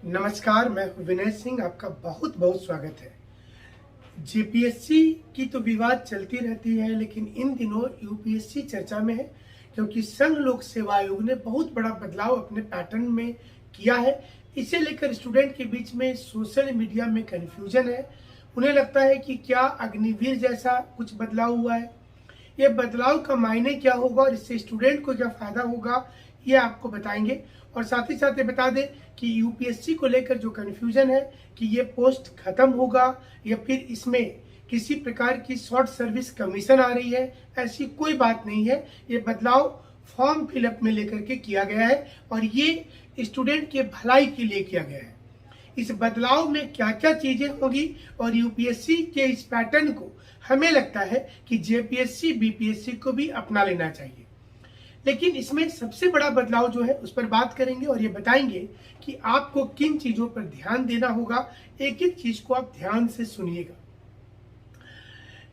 नमस्कार, मैं विनय सिंह। आपका बहुत बहुत स्वागत है। जेपीएससी की तो विवाद चलती रहती है, लेकिन इन दिनों यूपीएससी चर्चा में है क्योंकि संघ लोक सेवा आयोग ने बहुत बड़ा बदलाव अपने पैटर्न में किया है। इसे लेकर स्टूडेंट के बीच में सोशल मीडिया में कन्फ्यूजन है। उन्हें लगता है कि क्या अग्निवीर जैसा कुछ बदलाव हुआ है। ये बदलाव का मायने क्या होगा और इससे स्टूडेंट को क्या फायदा होगा, ये आपको बताएंगे। और साथ ही साथ ये बता दें कि यूपीएससी को लेकर जो कन्फ्यूजन है कि ये पोस्ट खत्म होगा या फिर इसमें किसी प्रकार की शॉर्ट सर्विस कमीशन आ रही है, ऐसी कोई बात नहीं है। ये बदलाव फॉर्म फिलअप में लेकर के किया गया है और ये स्टूडेंट के भलाई के लिए किया गया है। इस बदलाव में क्या क्या चीजें होंगी और यूपीएससी के इस पैटर्न को हमें लगता है कि जेपीएससी बीपीएससी को भी अपना लेना चाहिए। लेकिन इसमें सबसे बड़ा बदलाव जो है उस पर बात करेंगे और ये बताएंगे कि आपको किन चीजों पर ध्यान देना होगा। एक एक चीज को आप ध्यान से सुनिएगा।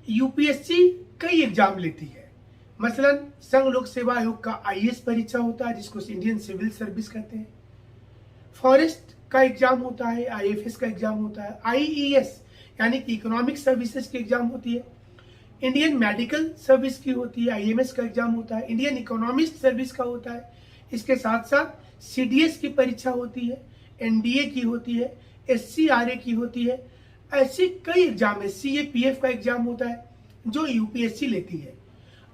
यूपीएससी कई एग्जाम लेती है। मसलन संघ लोक सेवा आयोग का आईएएस परीक्षा होता है जिसको इंडियन सिविल सर्विस कहते हैं। फॉरेस्ट का एग्जाम होता है, आईएफएस का एग्जाम होता है, आईईएस यानी कि इकोनॉमिक सर्विसेज की एग्जाम होती है, इंडियन मेडिकल सर्विस की होती है, आईएमएस का एग्जाम होता है, इंडियन इकोनॉमिस्ट सर्विस का होता है। इसके साथ साथ सीडीएस की परीक्षा होती है, एनडीए की होती है, एससीआरए की होती है। ऐसे कई एग्जाम है। सीएपीएफ का एग्जाम होता है जो यूपीएससी लेती है।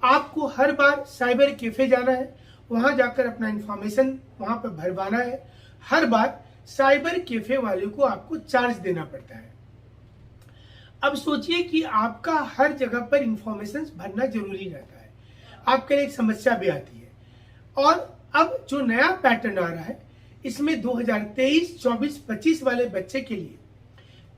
आपको हर बार साइबर कैफे जाना है, वहां जाकर अपना इंफॉर्मेशन वहां पर भरवाना है। हर बार साइबर कैफे वाले को आपको चार्ज देना पड़ता है। अब सोचिए कि आपका हर जगह पर इंफॉर्मेशन भरना जरूरी रहता है, आपके लिए एक समस्या भी आती है। और अब जो नया पैटर्न आ रहा है इसमें 2023, 24, 25 वाले बच्चे के लिए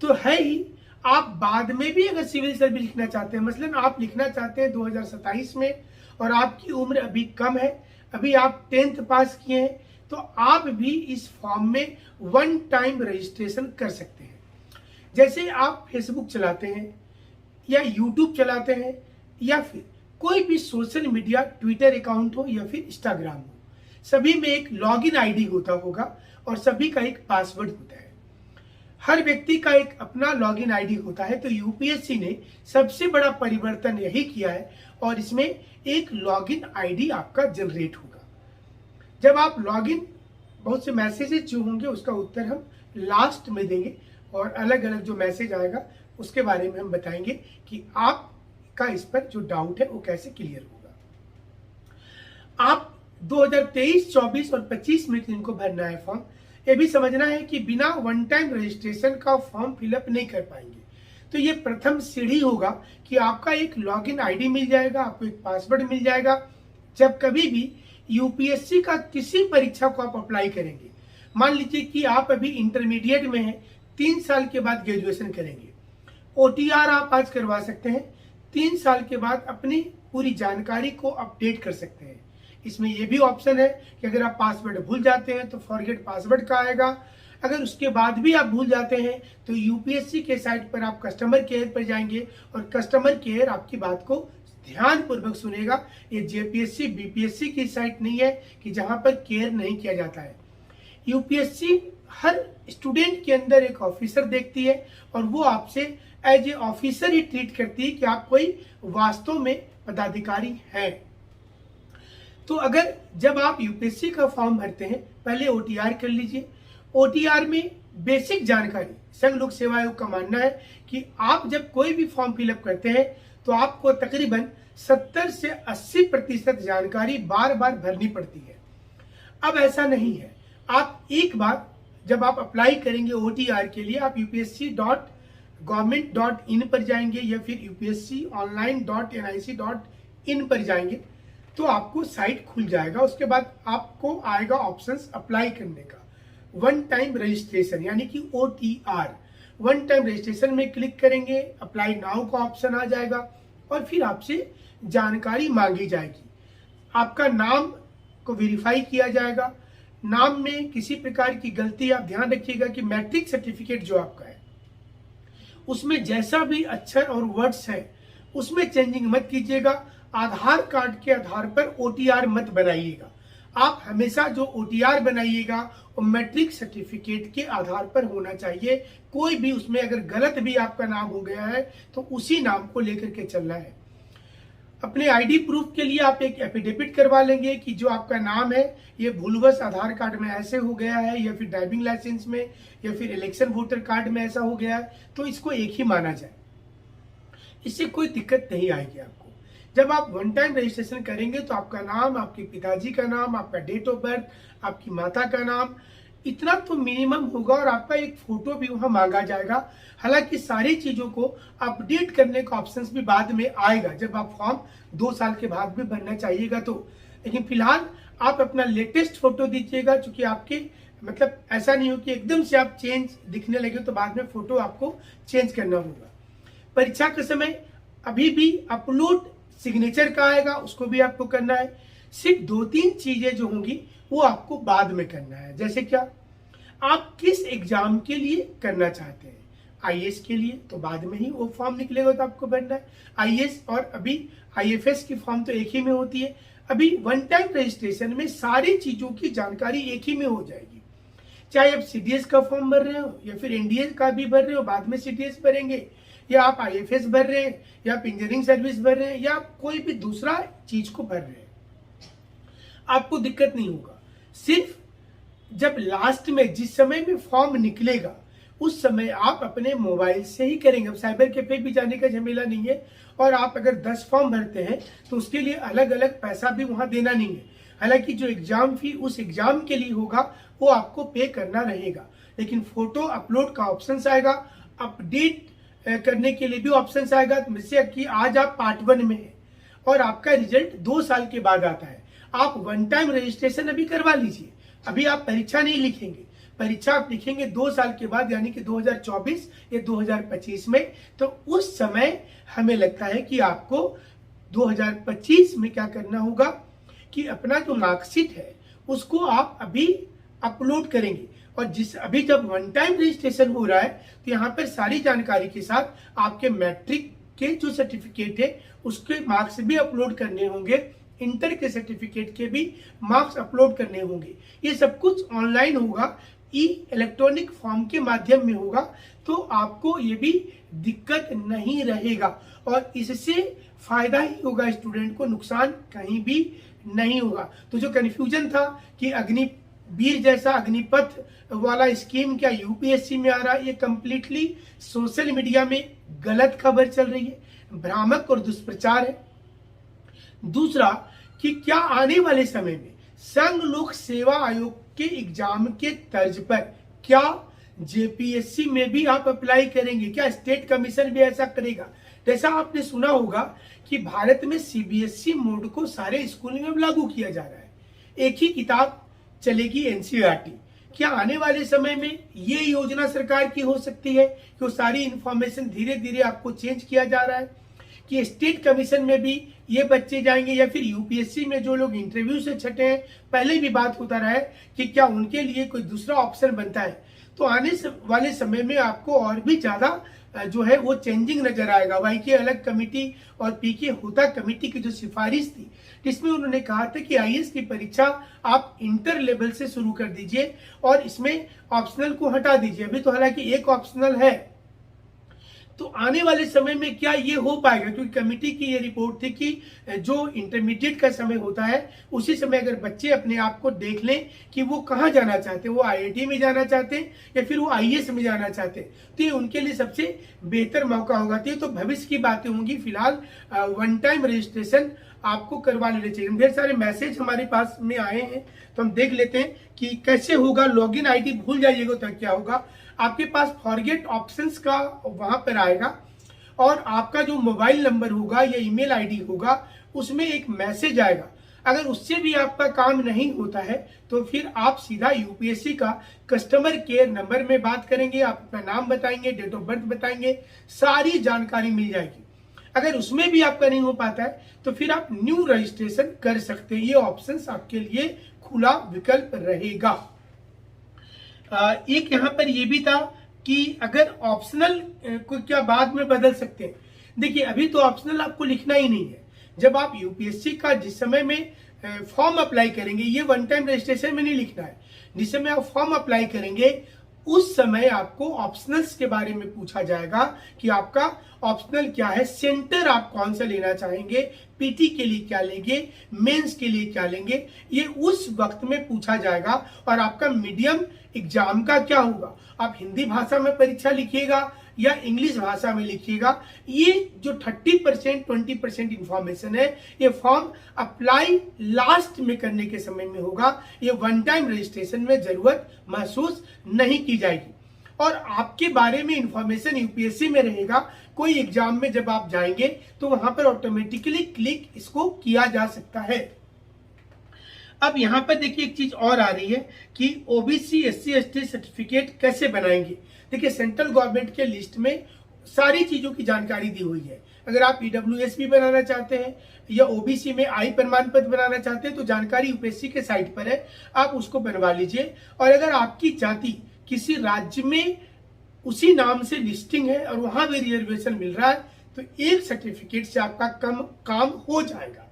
तो है ही। आप बाद में भी अगर सिविल सर्विस लिखना चाहते हैं, मसलन आप लिखना चाहते हैं 2027 में और आपकी उम्र अभी कम है, अभी आप 10th पास किए हैं, तो आप भी इस फॉर्म में वन टाइम रजिस्ट्रेशन कर सकते हैं। जैसे आप फेसबुक चलाते हैं या यूट्यूब चलाते हैं या फिर कोई भी सोशल मीडिया, ट्विटर अकाउंट हो या फिर इंस्टाग्राम हो, सभी में एक लॉगिन आईडी होता होगा और सभी का एक पासवर्ड होता है। हर व्यक्ति का एक अपना लॉगिन आईडी होता है। तो यूपीएससी ने सबसे बड़ा परिवर्तन यही किया है और इसमें एक लॉगिन आईडी आपका जनरेट होगा। जब आप लॉगिन, बहुत से मैसेजेस जो होंगे उसका उत्तर हम लास्ट में देंगे और अलग अलग जो मैसेज आएगा उसके बारे में हम बताएंगे कि आपका इस पर जो डाउट है वो कैसे क्लियर होगा। आप 2023, 24 और 25 में जिनको भरना है फॉर्म, ये भी समझना है कि बिना वन टाइम रजिस्ट्रेशन का फॉर्म फिलअप नहीं कर पाएंगे। तो ये प्रथम सीढ़ी होगा कि आपका एक लॉगिन आईडी मिल जाएगा, आपको एक पासवर्ड मिल जाएगा। जब कभी भी यूपीएससी का किसी परीक्षा को आप अप्लाई करेंगे, मान लीजिए कि आप अभी इंटरमीडिएट में हैं, 3 साल के बाद ग्रेजुएशन करेंगे, ओटीआर आप आज करवा सकते हैं। 3 साल के बाद अपनी पूरी जानकारी को अपडेट कर सकते हैं। इसमें यह भी ऑप्शन है कि अगर आप पासवर्ड भूल जाते हैं तो फॉरगेट पासवर्ड का आएगा। अगर उसके बाद भी आप भूल जाते हैं तो यूपीएससी के साइट पर आप कस्टमर केयर पर जाएंगे और कस्टमर केयर आपकी बात को ध्यानपूर्वक सुनेगा। ये जेपीएससी बीपीएससी की साइट नहीं है कि जहां पर केयर नहीं किया जाता है। यूपीएससी हर स्टूडेंट के अंदर एक ऑफिसर देखती है और वो आपसे एज ए ऑफिसर ही ट्रीट करती है कि आप कोई वास्तव में पदाधिकारी हैं। तो अगर जब आप यूपीएससी का फॉर्म भरते हैं, पहले ओटीआर कर लीजिए। ओटीआर में बेसिक जानकारी, संघ लोक सेवा आयोग का मानना है कि आप जब कोई भी फॉर्म फिलअप करते हैं तो आपको तकरीबन 70 से 80% जानकारी बार बार भरनी पड़ती है। अब ऐसा नहीं है। आप एक बार जब आप अप्लाई करेंगे ओटीआर के लिए, आप upsc.government.in पर जाएंगे या फिर upsconline.nic.in पर जाएंगे तो आपको साइट खुल जाएगा। उसके बाद आपको आएगा ऑप्शंस अप्लाई करने का, वन टाइम रजिस्ट्रेशन यानी कि ओटीआर। वन टाइम रजिस्ट्रेशन में क्लिक करेंगे, अप्लाई नाउ का ऑप्शन आ जाएगा और फिर आपसे जानकारी मांगी जाएगी। आपका नाम को वेरीफाई किया जाएगा। नाम में किसी प्रकार की गलती, आप ध्यान रखिएगा कि मैट्रिक सर्टिफिकेट जो आपका है उसमें जैसा भी अक्षर और वर्ड्स है उसमें चेंजिंग मत कीजिएगा। आधार कार्ड के आधार पर ओटीआर मत बनाइएगा। आप हमेशा जो OTR बनाइएगा वो मैट्रिक सर्टिफिकेट के आधार पर होना चाहिए। कोई भी उसमें अगर गलत भी आपका नाम हो गया है तो उसी नाम को लेकर के चलना है। अपने ID प्रूफ के लिए आप एक एफिडेविट करवा लेंगे कि जो आपका नाम है ये भूलवश आधार कार्ड में ऐसे हो गया है, या फिर ड्राइविंग लाइसेंस में, या फिर इलेक्शन वोटर कार्ड में ऐसा हो गया है, तो इसको एक ही माना जाए। इससे कोई दिक्कत नहीं आएगी आपको। जब आप वन टाइम रजिस्ट्रेशन करेंगे तो आपका नाम, आपके पिताजी का नाम, आपका डेट ऑफ बर्थ, आपकी माता का नाम, इतना तो मिनिमम होगा, और आपका एक फोटो भी वहां मांगा जाएगा। हालांकि सारी चीजों को अपडेट करने का ऑप्शन भी बाद में आएगा, जब आप फॉर्म 2 साल के बाद भी भरना चाहिएगा तो। लेकिन फिलहाल आप अपना लेटेस्ट फोटो दीजिएगा, चूंकि आपके मतलब ऐसा नहीं हो कि एकदम से आप चेंज दिखने लगे तो बाद में फोटो आपको चेंज करना होगा। परीक्षा के समय अभी भी अपलोड सिग्नेचर का आएगा, उसको भी आपको करना है। सिर्फ 2-3 चीजें जो होंगी वो आपको बाद में करना है। जैसे क्या, आप किस एग्जाम के लिए करना चाहते हैं। IAS के लिए तो बाद में ही वो फॉर्म निकलेगा तो आपको भरना है। IAS और अभी IFS की फॉर्म तो एक ही में होती है। अभी वन टाइम रजिस्ट्रेशन में सारी चीजों की जानकारी एक ही में हो जाएगी। चाहे आप CDS का फॉर्म भर रहे हो या फिर NDA का भी भर रहे हो, बाद में CDS भरेंगे, या आप IFS भर रहे हैं, या आप इंजीनियरिंग सर्विस भर रहे हैं, या आप कोई भी दूसरा चीज को भर रहे हैं, आपको दिक्कत नहीं होगा। सिर्फ जब लास्ट में जिस समय में फॉर्म निकलेगा उस समय आप अपने मोबाइल से ही करेंगे। अब साइबर कैफे भी जाने का झमेला नहीं है, और आप अगर 10 फॉर्म भरते हैं तो उसके लिए अलग अलग पैसा भी वहां देना नहीं है। हालांकि जो एग्जाम फी उस एग्जाम के लिए होगा वो आपको पे करना रहेगा, लेकिन फोटो अपलोड का ऑप्शन आएगा, अपडेट करने के लिए भी ऑप्शन आएगा। जैसे कि आज आप पार्ट 1 में है और आपका रिजल्ट 2 साल के बाद आता है, आप वन टाइम रजिस्ट्रेशन अभी करवा लीजिए। अभी आप परीक्षा नहीं लिखेंगे, परीक्षा आप लिखेंगे 2 साल के बाद, यानी कि 2024 या 2025 में। तो उस समय हमें लगता है कि आपको 2025 में क्या करना होगा कि अपना जो मार्कशीट है उसको आप अभी अपलोड करेंगे। और जिस अभी जब वन टाइम रजिस्ट्रेशन हो रहा है तो यहाँ पर सारी जानकारी के साथ आपके मैट्रिक के जो सर्टिफिकेट है उसके मार्क्स भी अपलोड करने होंगे, इंटर के सर्टिफिकेट के भी मार्क्स अपलोड करने होंगे। ये सब कुछ ऑनलाइन होगा, इलेक्ट्रॉनिक फॉर्म के माध्यम में होगा, तो आपको ये भी दिक्कत नहीं रहेगा, और इससे फायदा ही होगा स्टूडेंट को, नुकसान कहीं भी नहीं होगा। तो जो कंफ्यूजन था कि अग्निवीर जैसा अग्निपथ वाला स्कीम क्या UPSC में आ रहा है, ये कंप्लीटली सोशल मीडिया में गलत खबर चल रही है, भ्रामक और दुष्प्रचार है। दूसरा कि क्या आने वाले समय में संघ लोक सेवा आयोग के एग्जाम के तर्ज पर क्या JPSC में भी आप अप्लाई करेंगे, क्या स्टेट कमीशन भी ऐसा करेगा। जैसा आपने सुना होगा कि भारत में CBSE मोड को सारे स्कूल में लागू किया जा रहा है, एक ही किताब चलेगी NCERT। क्या आने वाले समय में ये योजना सरकार की हो सकती है कि वो सारी इंफॉर्मेशन धीरे धीरे आपको चेंज किया जा रहा है कि स्टेट कमीशन में भी ये बच्चे जाएंगे, या फिर UPSC में जो लोग इंटरव्यू से छटे हैं, पहले भी बात होता रहा है कि क्या उनके लिए कोई दूसरा ऑप्शन बनता है। तो आने वाले समय में आपको और भी ज्यादा जो है वो चेंजिंग नजर आएगा। YK अलग कमेटी और PK होता कमेटी की जो सिफारिश थी, जिसमें उन्होंने कहा था कि IAS की परीक्षा आप इंटर लेवल से शुरू कर दीजिए और इसमें ऑप्शनल को हटा दीजिए। अभी तो हालांकि एक ऑप्शनल है, तो आने वाले समय में क्या ये हो पाएगा, क्योंकि कमेटी की ये रिपोर्ट थी कि जो इंटरमीडिएट का समय होता है उसी समय अगर बच्चे अपने आप को देख लें कि वो कहाँ जाना चाहते हैं, वो IIT में जाना चाहते हैं या फिर वो IAS में जाना चाहते हैं, तो ये उनके लिए सबसे बेहतर मौका होगा। तो भविष्य की बातें होंगी। फिलहाल वन टाइम रजिस्ट्रेशन आपको करवा लेना चाहिए। ढेर सारे मैसेज हमारे पास में आए हैं, तो हम देख लेते हैं कि कैसे होगा। लॉगिन ID भूल जाइएगा तो क्या होगा, आपके पास फॉरगेट ऑप्शंस का वहां पर आएगा, और आपका जो मोबाइल नंबर होगा या ईमेल ID होगा उसमें एक मैसेज आएगा। अगर उससे भी आपका काम नहीं होता है तो फिर आप सीधा UPSC का कस्टमर केयर नंबर में बात करेंगे, आप अपना नाम बताएंगे, डेट ऑफ बर्थ बताएंगे, सारी जानकारी मिल जाएगी। अगर उसमें भी आपका नहीं हो पाता है तो फिर आप न्यू रजिस्ट्रेशन कर सकते हैं। ये ऑप्शंस आपके लिए खुला विकल्प रहेगा। एक यहाँ पर ये भी था कि अगर ऑप्शनल को क्या बाद में बदल सकते हैं। देखिए अभी तो ऑप्शनल आपको लिखना ही नहीं है। जब आप UPSC का जिस समय में फॉर्म अप्लाई करेंगे, ये वन टाइम रजिस्ट्रेशन में नहीं लिखना है। जिस समय आप फॉर्म अप्लाई करेंगे उस समय आपको ऑप्शनल्स के बारे में पूछा जाएगा कि आपका ऑप्शनल क्या है, सेंटर आप कौन सा लेना चाहेंगे, पीटी के लिए क्या लेंगे, मेंस के लिए क्या लेंगे, ये उस वक्त में पूछा जाएगा। और आपका मीडियम एग्जाम का क्या होगा, आप हिंदी भाषा में परीक्षा लिखिएगा या इंग्लिश भाषा में लिखिएगा। ये जो 30% 20% इंफॉर्मेशन है, ये फॉर्म अप्लाई लास्ट में करने के समय में होगा। ये वन टाइम रजिस्ट्रेशन में जरूरत महसूस नहीं की जाएगी। और आपके बारे में इंफॉर्मेशन यूपीएससी में रहेगा। कोई एग्जाम में जब आप जाएंगे तो वहां पर ऑटोमेटिकली क्लिक इसको किया जा सकता है। अब यहाँ पर देखिए एक चीज और आ रही है कि ओबीसी एससी एसटी सर्टिफिकेट कैसे बनाएंगे। देखिए सेंट्रल गवर्नमेंट के लिस्ट में सारी चीजों की जानकारी दी हुई है। अगर आप ईडब्ल्यूएस भी बनाना चाहते हैं या ओबीसी में आई प्रमाण पत्र बनाना चाहते हैं तो जानकारी यूपीएससी के साइट पर है, आप उसको बनवा लीजिए। और अगर आपकी जाति किसी राज्य में उसी नाम से लिस्टिंग है और वहां भी रिजर्वेशन मिल रहा है तो एक सर्टिफिकेट से आपका काम हो जाएगा।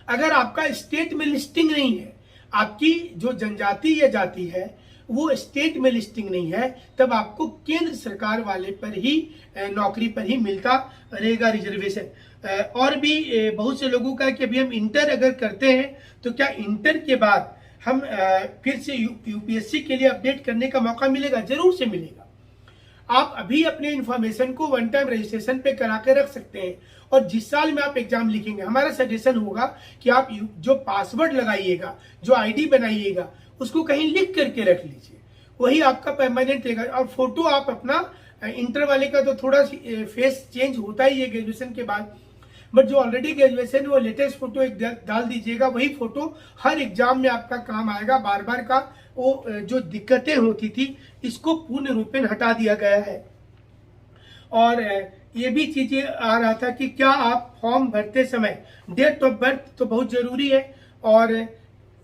अगर आपका स्टेट में लिस्टिंग नहीं है, आपकी जो जनजाति या जाति है वो स्टेट में लिस्टिंग नहीं है, तब आपको केंद्र सरकार वाले पर ही नौकरी पर ही मिलता रहेगा रिजर्वेशन। और भी बहुत से लोगों का कि अभी हम इंटर अगर करते हैं तो क्या इंटर के बाद हम फिर से यूपीएससी के लिए अपडेट करने का मौका मिलेगा? जरूर से मिलेगा। आप अभी अपने इंफॉर्मेशन को वन टाइम रजिस्ट्रेशन पे करा के रख सकते हैं और जिस साल में आप एग्जाम लिखेंगे, हमारा सजेशन होगा कि आप जो पासवर्ड लगाइएगा, जो आईडी बनाइएगा, उसको कहीं लिख करके रख लीजिए, वही आपका परमानेंट रहेगा। और फोटो आप अपना इंटर वाले का तो थोड़ा फेस चेंज होता ही है ग्रेजुएशन के बाद, बट जो ऑलरेडी ग्रेजुएशन वो लेटेस्ट फोटो एक डाल दीजिएगा, वही फोटो हर एग्जाम में आपका काम आएगा। बार बार का वो जो दिक्कतें होती थी इसको पूर्ण रूपेण हटा दिया गया है। और ये भी चीजें आ रहा था कि क्या आप फॉर्म भरते समय डेट ऑफ बर्थ तो बहुत जरूरी है, और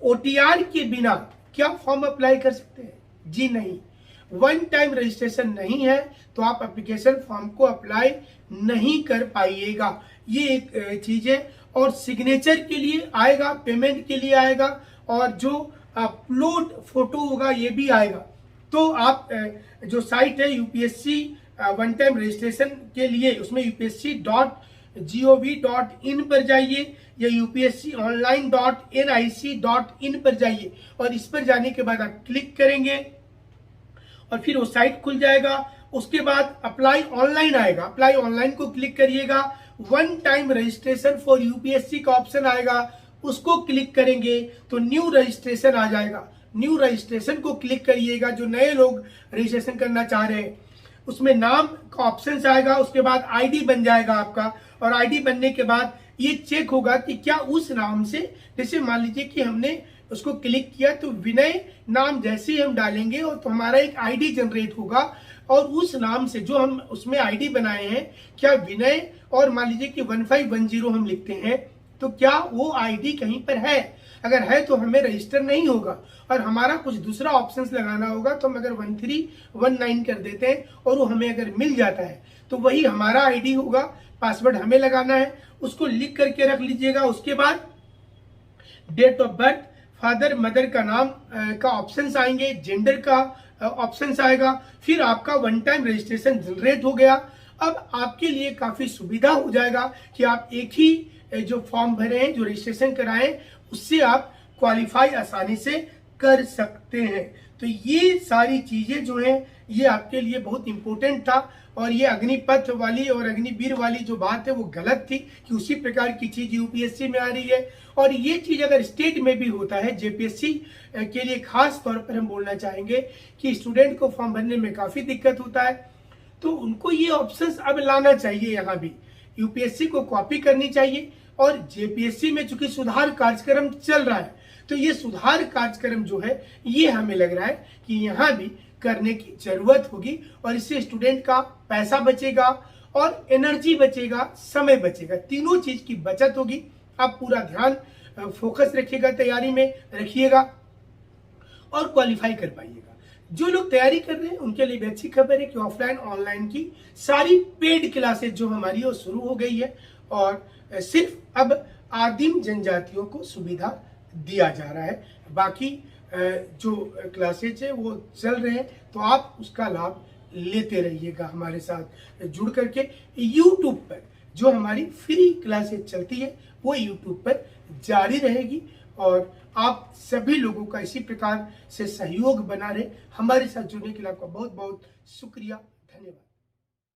ओटीआर के बिना क्या फॉर्म अप्लाई कर सकते हैं? जी नहीं। वन टाइम रजिस्ट्रेशन नहीं है तो आप एप्लीकेशन फॉर्म को अप्लाई नहीं कर पाइएगा, ये एक चीज है। और सिग्नेचर के लिए आएगा, पेमेंट के लिए आएगा, और जो अपलोड फोटो होगा ये भी आएगा। तो आप जो साइट है यूपीएससी वन टाइम रजिस्ट्रेशन के लिए, उसमें upsc.gov.in पर जाइए या upsconline.nic.in पर जाइए, और इस पर जाने के बाद आप क्लिक करेंगे और फिर वो साइट खुल जाएगा। उसके बाद अप्लाई ऑनलाइन आएगा, अप्लाई ऑनलाइन को क्लिक करिएगा। One time registration for UPSC का ऑप्शन आएगा, उसको क्लिक करेंगे तो न्यू रजिस्ट्रेशन आ जाएगा। न्यू रजिस्ट्रेशन को क्लिक करिएगा। जो नए लोग रजिस्ट्रेशन करना चाह रहे हैं उसमें नाम का ऑप्शन आएगा, उसके बाद आईडी बन जाएगा आपका, और आईडी बनने के बाद ये चेक होगा कि क्या उस नाम से, जैसे मान लीजिए कि हमने उसको क्लिक किया तो विनय नाम जैसे ही हम डालेंगे और तो हमारा एक आईडी जनरेट होगा, और उस नाम से जो हम उसमें आईडी बनाए हैं, क्या विनय और मान लीजिए कि 1510 हम लिखते हैं तो क्या वो आईडी कहीं पर है? अगर है तो हमें रजिस्टर नहीं होगा और हमारा कुछ दूसरा ऑप्शंस लगाना होगा। तो हम अगर 1319 कर देते हैं और वो हमें अगर मिल जाता है तो वही हमारा आईडी होगा। पासवर्ड हमें लगाना है, उसको लिख करके रख लीजिएगा। उसके बाद date of birth, father mother का नाम का ऑप्शंस आएंगे, जेंडर का ऑप्शंस आएगा, फिर आपका वन टाइम रजिस्ट्रेशन जनरेट हो गया। अब आपके लिए काफी सुविधा हो जाएगा कि आप एक ही जो फॉर्म भरे हैं, जो रजिस्ट्रेशन कराएं, उससे आप क्वालिफाई आसानी से कर सकते हैं। तो ये सारी चीजें जो हैं ये आपके लिए बहुत इंपॉर्टेंट था। और ये अग्निपथ वाली और अग्निवीर वाली जो बात है वो गलत थी कि उसी प्रकार की चीज यूपीएससी में आ रही है। और ये चीज अगर स्टेट में भी होता है, जेपीएससी के लिए खास तौर पर हम बोलना चाहेंगे कि स्टूडेंट को फॉर्म भरने में काफी दिक्कत होता है, तो उनको ये ऑप्शंस अब लाना चाहिए। यहाँ भी यूपीएससी को कॉपी करनी चाहिए। और जेपीएससी में चूंकि सुधार कार्यक्रम चल रहा है तो ये सुधार कार्यक्रम जो है ये हमें लग रहा है कि यहाँ भी करने की जरूरत होगी, और इससे स्टूडेंट का पैसा बचेगा और एनर्जी बचेगा, समय बचेगा, तीनों चीज की बचत होगी। आप पूरा ध्यान फोकस रखिएगा, तैयारी में रखिएगा और क्वालिफाई कर पाइएगा। जो लोग तैयारी कर रहे हैं उनके लिए भी अच्छी खबर है कि ऑफलाइन ऑनलाइन की सारी पेड क्लासेस जो हमारी वो शुरू हो गई है, और सिर्फ अब आदिम जनजातियों को सुविधा दिया जा रहा है। बाकी जो क्लासेज है वो चल रहे हैं, तो आप उसका लाभ लेते रहिएगा हमारे साथ जुड़ करके। YouTube पर जो हमारी फ्री क्लासेज चलती है वो YouTube पर जारी रहेगी, और आप सभी लोगों का इसी प्रकार से सहयोग बना रहे। हमारे साथ जुड़ने के लिए आपका बहुत बहुत शुक्रिया, धन्यवाद।